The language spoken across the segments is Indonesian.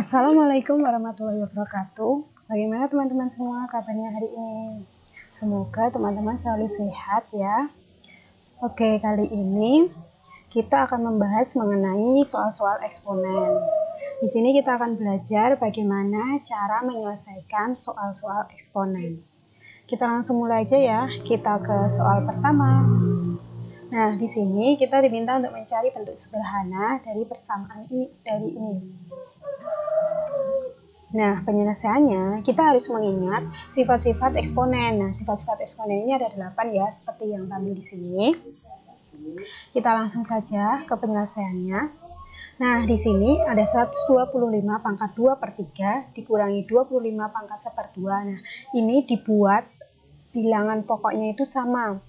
Assalamualaikum warahmatullahi wabarakatuh. Bagaimana teman-teman semua kabarnya hari ini? Semoga teman-teman selalu sehat ya. Oke, kali ini kita akan membahas mengenai soal-soal eksponen. Di sini kita akan belajar bagaimana cara menyelesaikan soal-soal eksponen. Kita langsung mulai aja ya. Kita ke soal pertama. Nah, di sini kita diminta untuk mencari bentuk sederhana dari persamaan ini. Nah, penyelesaiannya kita harus mengingat sifat-sifat eksponen. Nah, sifat-sifat eksponen ini ada 8 ya, seperti yang tampil di sini. Kita langsung saja ke penyelesaiannya. Nah, di sini ada 125 pangkat 2 per 3 dikurangi 25 pangkat 1/2. Nah, ini dibuat bilangan pokoknya itu sama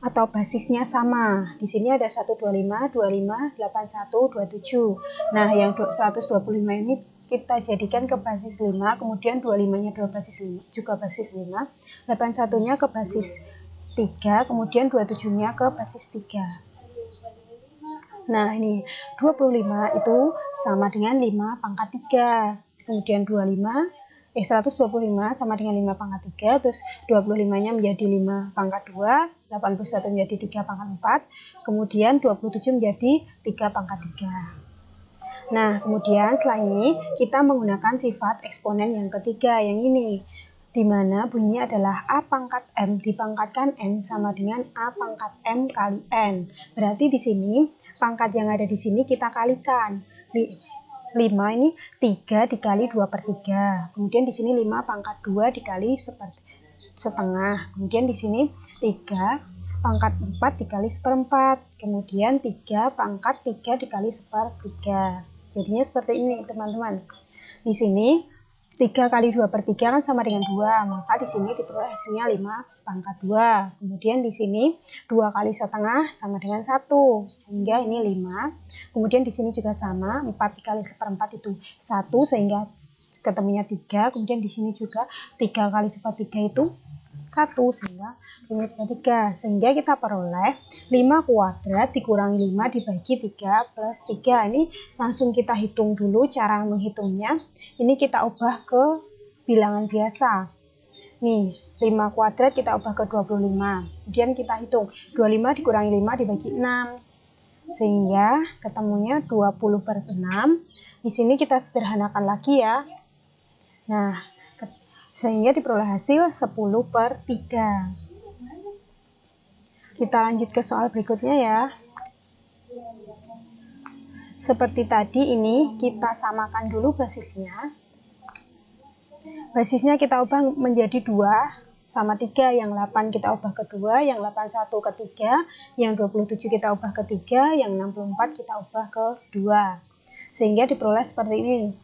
atau basisnya sama. Di sini ada 125, 25, 81, 27. Nah, yang 125 ini kita jadikan ke basis 5, kemudian 25-nya juga basis 5, 81-nya ke basis 3, kemudian 27-nya ke basis 3. Nah, ini 25 itu sama dengan 5 pangkat 3. Kemudian 125 sama dengan 5 pangkat 3, terus 25-nya menjadi 5 pangkat 2, 81 menjadi 3 pangkat 4, kemudian 27 menjadi 3 pangkat 3. Nah, kemudian setelah ini kita menggunakan sifat eksponen yang ketiga, yang ini, di mana bunyinya adalah A pangkat M dipangkatkan N sama dengan A pangkat M kali N. Berarti di sini pangkat yang ada di sini kita kalikan. 5 ini 3 dikali 2/3. Kemudian di sini 5 pangkat 2 dikali setengah. Kemudian di sini 3 pangkat 4 dikali 1/4. Kemudian 3 pangkat 3 dikali 1/3. Jadinya seperti ini, teman-teman. Di sini 3 kali 2/3 kan sama dengan 2, maka di sini diperoleh hasilnya 5 pangkat 2. Kemudian di sini 2 kali setengah sama dengan 1, sehingga ini 5. Kemudian di sini juga sama, 4 dikali 1/4 itu 1, sehingga ketemunya 3. Kemudian di sini juga 3 kali 1/3 itu 1, sehingga ini 3. Sehingga kita peroleh 5 kuadrat dikurangi 5 dibagi 3 plus 3. Ini langsung kita hitung dulu cara menghitungnya. Ini kita ubah ke bilangan biasa. Nih, 5 kuadrat kita ubah ke 25. Kemudian kita hitung 25 dikurangi 5 dibagi 6. Sehingga ketemunya 20/6. Di sini kita sederhanakan lagi ya. Nah, sehingga diperoleh hasil 10/3. Kita lanjut ke soal berikutnya ya. Seperti tadi ini kita samakan dulu basisnya. Basisnya kita ubah menjadi 2 sama 3, yang 8 kita ubah ke 2, yang 81 ke 3, yang 27 kita ubah ke 3, yang 64 kita ubah ke 2. Sehingga diperoleh seperti ini.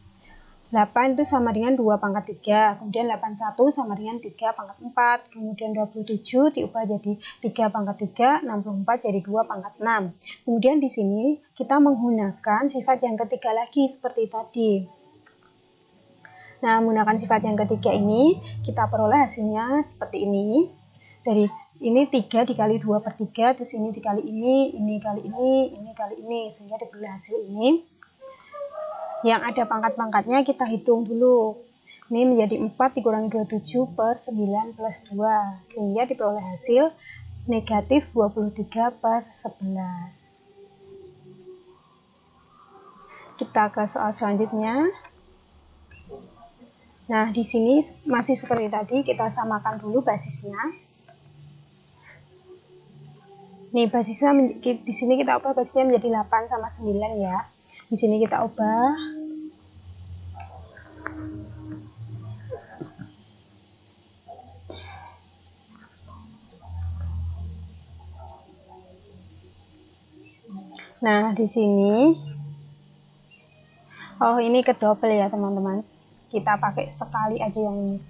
8 itu sama dengan 2 pangkat 3, kemudian 81 sama dengan 3 pangkat 4, kemudian 27 diubah jadi 3 pangkat 3, 64 jadi 2 pangkat 6. Kemudian di sini kita menggunakan sifat yang ketiga lagi seperti tadi. Nah, menggunakan sifat yang ketiga ini, kita peroleh hasilnya seperti ini. Dari ini 3 dikali 2/3, terus ini dikali ini kali ini kali ini, sehingga diperoleh hasil ini. Yang ada pangkat-pangkatnya kita hitung dulu. Ini menjadi 4 dikurangi 27/9 plus 2. Sehingga diperoleh hasil negatif 23/11. Kita ke soal selanjutnya. Nah, di sini masih seperti tadi, kita samakan dulu basisnya. Nih, basisnya di sini kita ubah basisnya menjadi 8 sama 9 ya. Di sini kita ubah. Nah, di sini ini kedouble ya, teman-teman. Kita pakai sekali aja yang ini.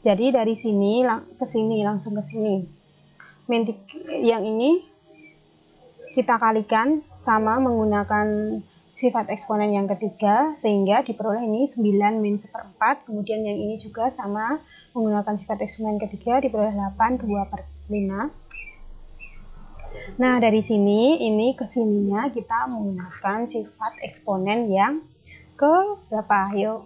Jadi dari sini ke sini, langsung ke sini. Yang ini kita kalikan sama menggunakan sifat eksponen yang ketiga, sehingga diperoleh ini 9 min 1/4. Kemudian yang ini juga sama menggunakan sifat eksponen ketiga, diperoleh 8 2/5. Nah, dari sini ini ke sininya kita menggunakan sifat eksponen yang ke berapa? Yuk.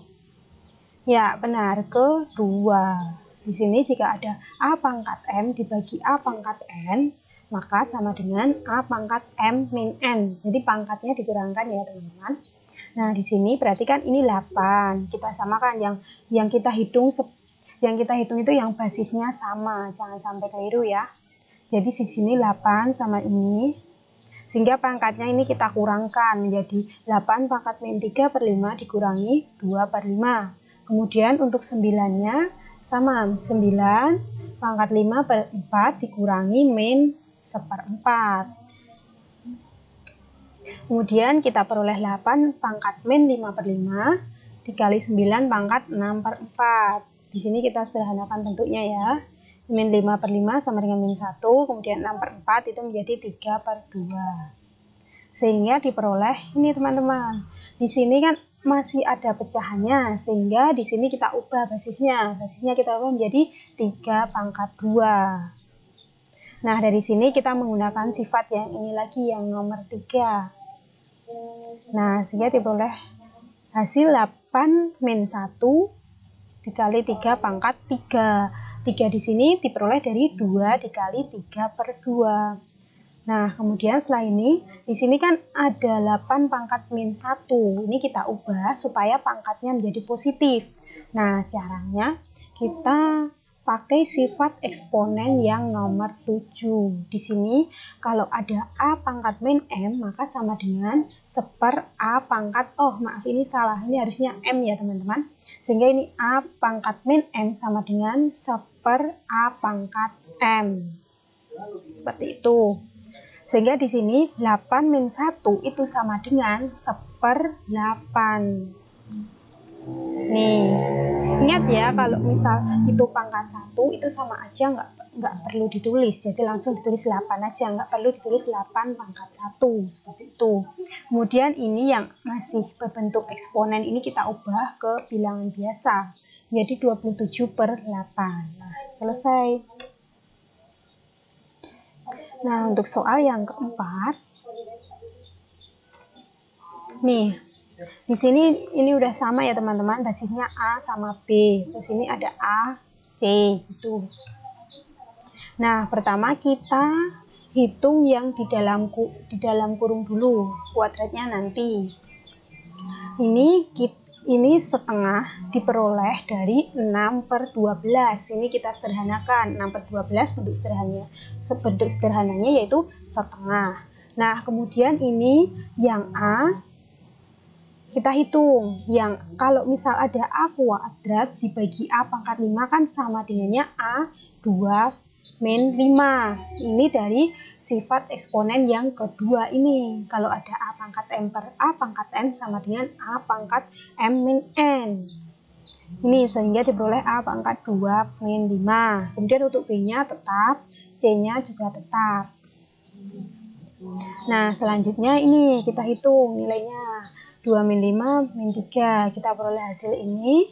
Ya, benar, ke 2. Di sini jika ada A pangkat M dibagi A pangkat N, maka sama dengan A pangkat M min N. Jadi pangkatnya dikurangkan ya, teman-teman. Nah, di sini berarti kan ini 8. Kita samakan yang kita hitung itu yang basisnya sama. Jangan sampai keliru ya. Jadi di sini 8 sama ini. Sehingga pangkatnya ini kita kurangkan menjadi 8 pangkat min 3 per 5 dikurangi 2 per 5. Kemudian untuk 9-nya sama, 9 pangkat 5 per 4 dikurangi min 1/4. Kemudian kita peroleh 8 pangkat min 5 per 5 dikali 9 pangkat 6 per 4. Di sini kita sederhanakan bentuknya ya. Min 5 per 5 sama dengan min 1, kemudian 6 per 4 itu menjadi 3 per 2. Sehingga diperoleh ini teman-teman. Di sini kan masih ada pecahannya, sehingga di sini kita ubah basisnya. Basisnya kita ubah menjadi 3 pangkat 2. Nah, dari sini kita menggunakan sifat yang ini lagi, yang nomor 3. Nah, sehingga diperoleh hasil 8 min 1 dikali 3 pangkat 3. 3 di sini diperoleh dari 2 dikali 3 per 2. Nah, kemudian setelah ini, di sini kan ada 8 pangkat min 1. Ini kita ubah supaya pangkatnya menjadi positif. Nah, caranya kita pakai sifat eksponen yang nomor 7. Di sini kalau ada A pangkat min M, maka sama dengan 1/4 A pangkat, ini salah, ini harusnya M ya teman-teman. Sehingga ini A pangkat min M sama dengan 1/4 A pangkat M. Seperti itu. Sehingga di sini 8 min 1 itu sama dengan 1/8. Nih, ingat ya, kalau misal itu pangkat 1 itu sama aja nggak perlu ditulis, jadi langsung ditulis 8 aja, nggak perlu ditulis 8 pangkat 1, seperti itu. Kemudian ini yang masih berbentuk eksponen ini kita ubah ke bilangan biasa, jadi 27/8. Nah, selesai. Nah, untuk soal yang keempat, nih, di sini ini udah sama ya teman-teman, basisnya A sama B. Terus ini ada A, C gitu. Nah, pertama kita hitung yang di dalam kurung dulu, kuadratnya nanti. Ini setengah diperoleh dari 6/12. Ini kita sederhanakan. 6/12 bentuk sederhananya yaitu setengah. Nah, kemudian ini yang A kita hitung, yang kalau misal ada A kuadrat dibagi A pangkat 5 kan sama dengannya A 2 min 5. Ini dari sifat eksponen yang kedua ini. Kalau ada A pangkat M per A pangkat N sama dengan A pangkat M min N. Ini sehingga diperoleh A pangkat 2 min 5. Kemudian untuk B-nya tetap, C-nya juga tetap. Nah, selanjutnya ini kita hitung nilainya. 2 min 5 min 3, kita peroleh hasil ini.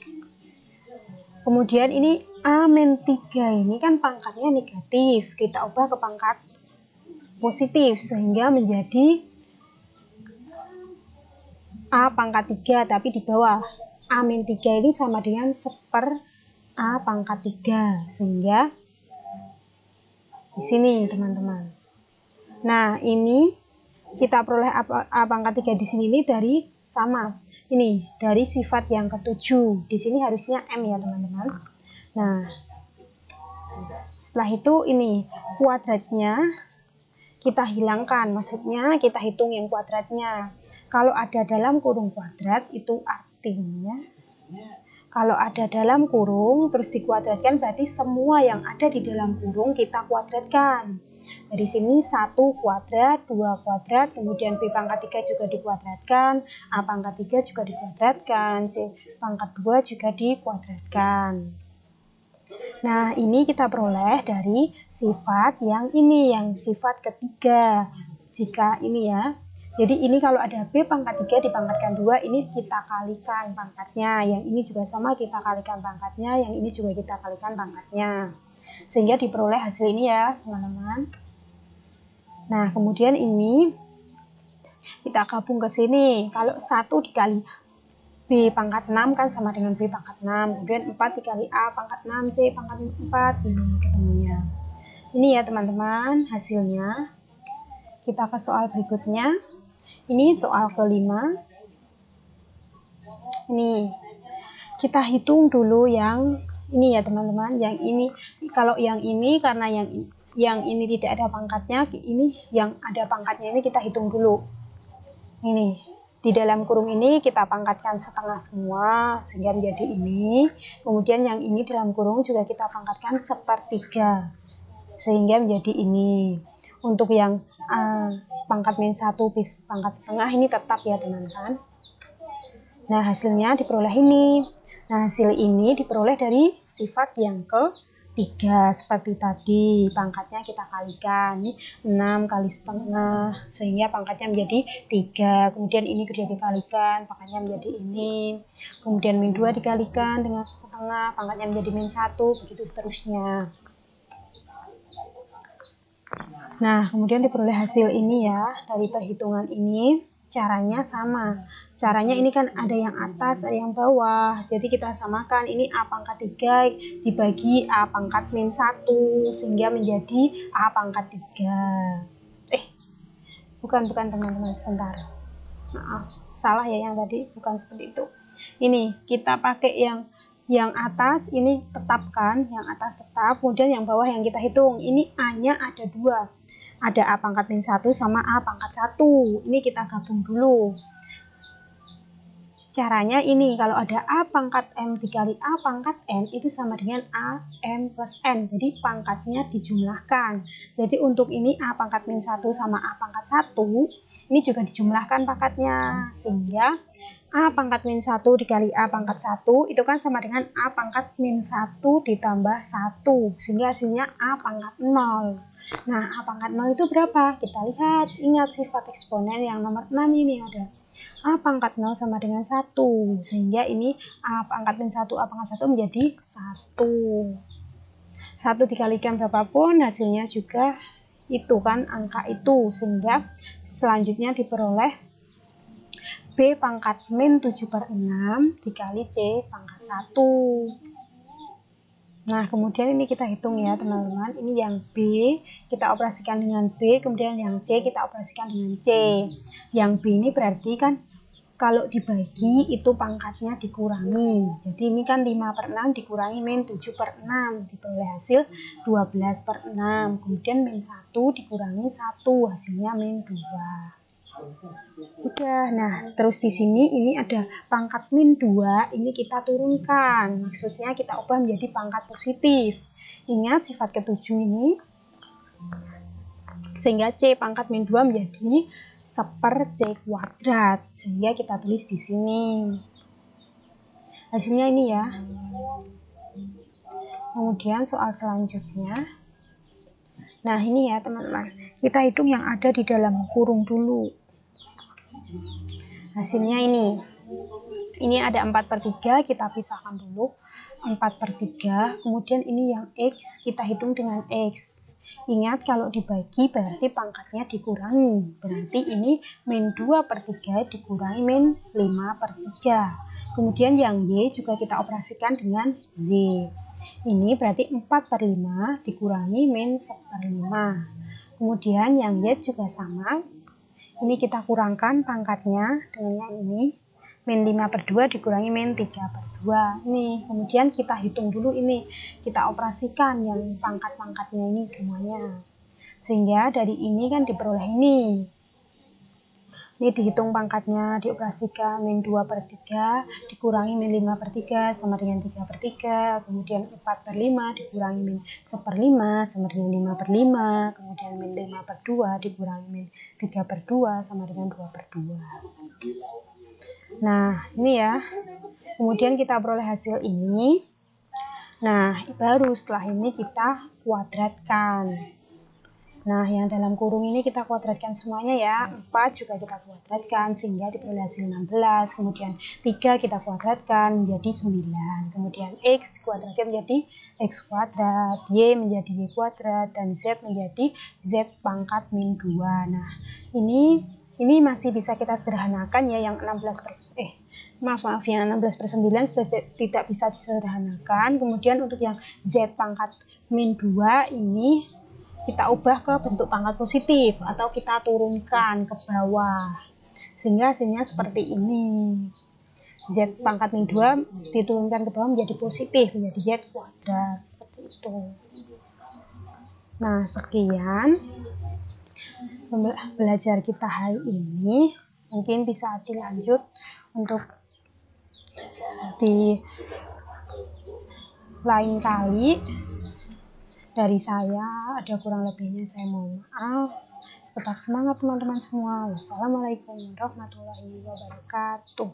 Kemudian ini A min 3 ini kan pangkatnya negatif, kita ubah ke pangkat positif sehingga menjadi A pangkat 3 tapi di bawah. A min 3 ini sama dengan 1/4 A pangkat 3, sehingga di sini teman-teman. Nah, ini kita peroleh A pangkat 3 di sini ini dari sama. Ini dari sifat yang ketujuh. Di sini harusnya M ya, teman-teman. Nah, setelah itu ini kuadratnya kita hilangkan. Maksudnya kita hitung yang kuadratnya. Kalau ada dalam kurung kuadrat itu artinya kalau ada dalam kurung terus dikuadratkan berarti semua yang ada di dalam kurung kita kuadratkan. Dari sini 1 kuadrat, 2 kuadrat, kemudian B pangkat 3 juga dikuadratkan, A pangkat 3 juga dikuadratkan, C pangkat 2 juga dikuadratkan. Nah, ini kita peroleh dari sifat yang ini, yang sifat ketiga. Jika ini ya, jadi ini kalau ada B pangkat 3 dipangkatkan 2, ini kita kalikan pangkatnya. Yang ini juga sama, kita kalikan pangkatnya. Yang ini juga kita kalikan pangkatnya. Sehingga diperoleh hasil ini ya, teman-teman. Nah, kemudian ini kita gabung ke sini. Kalau 1 dikali B pangkat 6 kan sama dengan B pangkat 6. Kemudian 4 dikali A pangkat 6, C pangkat 4. Ini ketemunya. Ini ya teman-teman hasilnya. Kita ke soal berikutnya. Ini soal kelima. Ini kita hitung dulu yang ini ya teman-teman. Yang ini, kalau yang ini karena yang ini tidak ada pangkatnya, ini yang ada pangkatnya ini kita hitung dulu. Ini di dalam kurung ini kita pangkatkan setengah semua sehingga menjadi ini. Kemudian yang ini dalam kurung juga kita pangkatkan sepertiga sehingga menjadi ini. Untuk yang pangkat min 1 bis pangkat setengah ini tetap ya teman-teman. Nah hasilnya diperoleh ini. Nah hasil ini diperoleh dari sifat yang ketiga seperti tadi, pangkatnya kita kalikan, ini 6 kali setengah sehingga pangkatnya menjadi 3. Kemudian ini juga dikalikan, pangkatnya menjadi ini. Kemudian min 2 dikalikan dengan setengah, pangkatnya menjadi min 1, begitu seterusnya. Nah kemudian diperoleh hasil ini ya. Dari perhitungan ini caranya sama. Caranya ini kan ada yang atas, ada yang bawah. Jadi kita samakan. Ini A pangkat 3 dibagi A pangkat min 1 sehingga menjadi A pangkat 3. Bukan teman-teman, sebentar. Maaf, salah ya yang tadi, bukan seperti itu. Ini kita pakai yang atas ini tetapkan, yang atas tetap, kemudian yang bawah yang kita hitung. Ini A-nya ada 2. Ada A pangkat min 1 sama A pangkat 1. Ini kita gabung dulu. Caranya ini, kalau ada A pangkat M dikali A pangkat N itu sama dengan A M plus N. Jadi pangkatnya dijumlahkan. Jadi untuk ini A pangkat min 1 sama A pangkat 1 ini juga dijumlahkan pangkatnya. Sehingga A pangkat min 1 dikali A pangkat 1 itu kan sama dengan A pangkat min 1 ditambah 1. Sehingga hasilnya A pangkat 0. Nah A pangkat 0 itu berapa? Kita lihat, ingat sifat eksponen yang nomor 6 ini ada. A pangkat 0 sama dengan 1. Sehingga ini A pangkat min 1, A pangkat 1 menjadi 1. 1 dikalikan berapapun hasilnya juga itu kan, angka itu. Sehingga selanjutnya diperoleh B pangkat min 7/6 dikali C pangkat 1. Nah kemudian ini kita hitung ya teman-teman. Ini yang B kita operasikan dengan B, kemudian yang C kita operasikan dengan C. Yang B ini berarti kan kalau dibagi itu pangkatnya dikurangi. Jadi ini kan 5/6 dikurangi min 7/6 diperoleh hasil 12/6. Kemudian min 1 dikurangi 1 hasilnya min 2. Udah. Nah terus di sini ini ada pangkat min 2, ini kita turunkan, maksudnya kita ubah menjadi pangkat positif. Ingat sifat ketujuh ini, sehingga C pangkat min 2 menjadi 1/C², sehingga kita tulis di sini. Hasilnya ini ya. Kemudian soal selanjutnya. Nah ini ya teman-teman, kita hitung yang ada di dalam kurung dulu. Hasilnya ini ada 4/3, kita pisahkan dulu 4/3. Kemudian ini yang X kita hitung dengan X. Ingat kalau dibagi berarti pangkatnya dikurangi, berarti ini min 2/3 dikurangi min 5/3. Kemudian yang Y juga kita operasikan dengan Z. Ini berarti 4/5 dikurangi min 1/5. Kemudian yang Y juga sama. Ini kita kurangkan pangkatnya dengan yang ini. Min 5/2 dikurangi min 3/2. Nih, kemudian kita hitung dulu ini. Kita operasikan yang pangkat-pangkatnya ini semuanya. Sehingga dari ini kan diperoleh ini. Ini dihitung pangkatnya, dioperasikan min 2/3 dikurangi min 5/3 sama dengan 3/3. Kemudian 4/5 dikurangi min 1/5 sama dengan 5/5. Kemudian min 5/2 dikurangi min 3/2 sama dengan 2/2. Nah ini ya. Kemudian kita peroleh hasil ini. Nah baru setelah ini kita kuadratkan. Nah yang dalam kurung ini kita kuadratkan semuanya ya. 4 juga kita kuadratkan sehingga diperoleh hasil 16. Kemudian 3 kita kuadratkan menjadi 9. Kemudian X dikuadratkan menjadi X kuadrat, Y menjadi Y kuadrat, dan Z menjadi Z pangkat min 2. Nah ini masih bisa kita sederhanakan ya, yang maaf ya, 16/9 sudah tidak bisa disederhanakan. Kemudian untuk yang Z pangkat min 2 ini kita ubah ke bentuk pangkat positif atau kita turunkan ke bawah sehingga hasilnya seperti ini. Z pangkat min 2 diturunkan ke bawah menjadi positif, menjadi Z kuadrat, seperti itu. Nah, sekian belajar kita hari ini. Mungkin bisa dilanjut untuk di lain kali. Dari saya ada kurang lebihnya saya mohon maaf. Tetap semangat teman-teman semua. Wassalamualaikum warahmatullahi wabarakatuh.